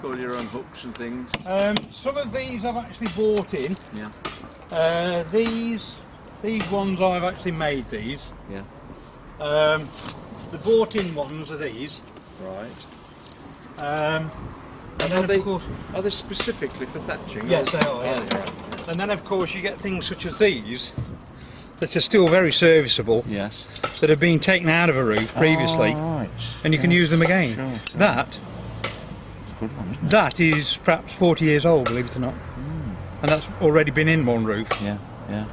make all your own hooks and things? Some of these I've actually bought in. Yeah. These ones I've actually made these. Yeah. The bought in ones are these. Right. And then of course, are they specifically for thatching? yes, they are. Yeah. Oh, right. And then of course you get things such as these that are still very serviceable. Yes. That have been taken out of a roof previously, right. and you can use them again. Sure. That It's a good one, isn't it? that is perhaps 40 years old, believe it or not, and that's already been in one roof. Yeah. Yeah.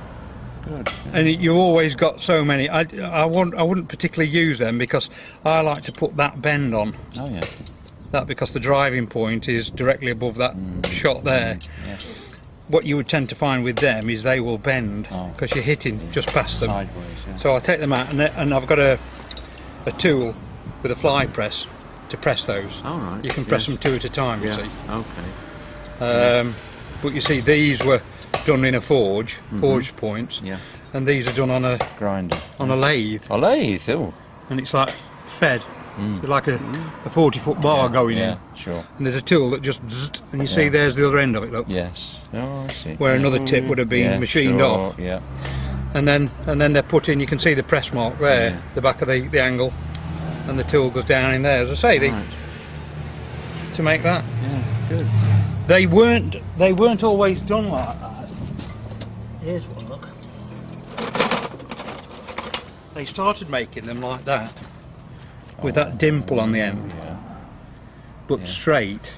Good. And you've always got so many. I wouldn't particularly use them because I like to put that bend on. Oh yeah. That because the driving point is directly above that shot there. Yeah. What you would tend to find with them is they will bend Oh. because you're hitting just past them. Sideways. Yeah. So I take them out and I've got a tool with a fly press to press those. All right. You can press them two at a time, you Yeah. see. Okay. But you see, these were done in a forged points, Yeah. and these are done on a Grinder. lathe, A lathe. Oh. and it's like fed. It's like a 40-foot bar going yeah. in, Sure. and there's a tool that just zzzt, and you see Yeah. there's the other end of it. Look, Yes. Oh, I see. where Yeah. another tip would have been Yeah, machined sure, off, Yeah. and then they're put in. You can see the press mark there, Yeah. the back of the angle, and the tool goes down in there. As I say, Right. to make that. Yeah. Good. They weren't always done like that. Here's one, look. They started making them like that, with that dimple on the end, Yeah. but Yeah. straight.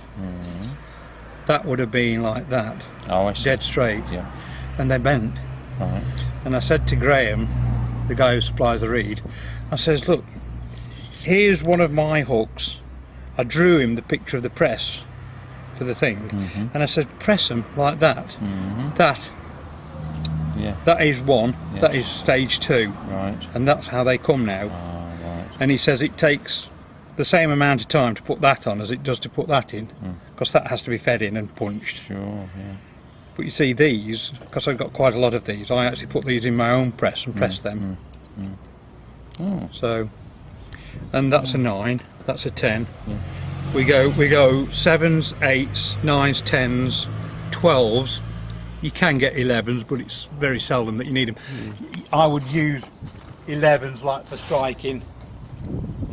That would have been like that, Oh, I see. dead straight, Yeah. and they bent. Right. And I said to Graham, the guy who supplies the reed, I says, look, here's one of my hooks. I drew him the picture of the press for the thing, and I said, press them like that. Yeah. That is one, Yeah. that is stage 2, Right. and that's how they come now. Oh, right. And he says it takes the same amount of time to put that on as it does to put that in, because that has to be fed in and punched. Sure. Yeah. But you see these, because I've got quite a lot of these, I actually put these in my own press and press them. Oh. So, and that's a 9, that's a 10. Yeah. We go 7s, 8s, 9s, 10s, 12s. You can get 11s, but it's very seldom that you need them. I would use 11s like for striking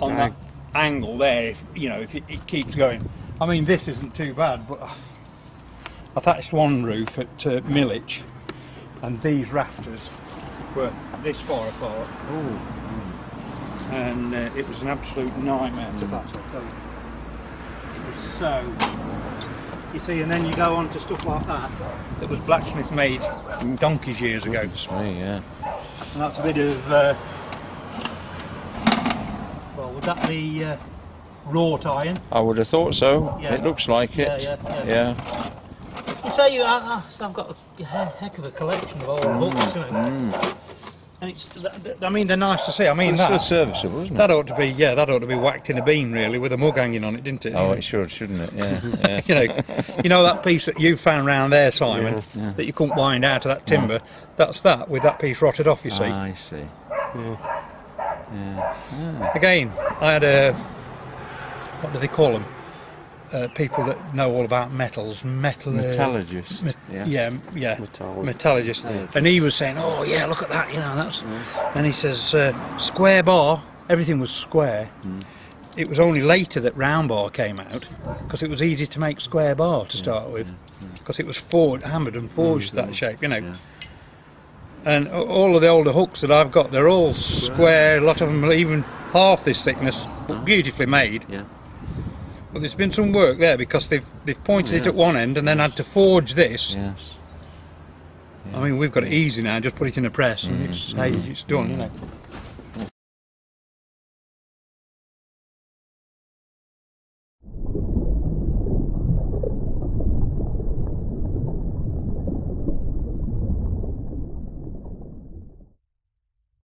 on that angle there, if it keeps going. I mean, this isn't too bad, but I thatched one roof at Millwich, and these rafters were this far apart. Oh. And it was an absolute nightmare to thatch, I tell you. It was so... You see, and then you go on to stuff like that was blacksmith made donkeys years ago. Goodness me, yeah. And that's a bit of... well, would that be wrought iron? I would have thought so. Yeah. It looks like it. Yeah. You say I've got a heck of a collection of old hooks, you know. And I mean, they're nice to see. I mean, It's still serviceable, isn't it? that ought to be whacked in a beam, really, with a mug hanging on it, didn't it? Oh, it should, shouldn't it? Yeah. Yeah. you know that piece that you found round there, Simon, Yeah. that you couldn't wind out of that timber. That's that with that piece rotted off. You see. I see. Yeah. Again, I had what do they call them? People that know all about metals, Metallurgist. Yes. Yeah, Metallurgist. metallurgist. And he was saying, "Oh yeah, look at that, that's." And he says, "Square bar, everything was square." It was only later that round bar came out, because it was easy to make square bar to start with, because it was hammered and forged that shape, Yeah. And all of the older hooks that I've got, they're all square. A lot of them are even half this thickness, but beautifully made. Yeah. But there's been some work there, because they've pointed it at one end and then had to forge this. Yes. I mean, we've got it easy now, just put it in a press and it's done,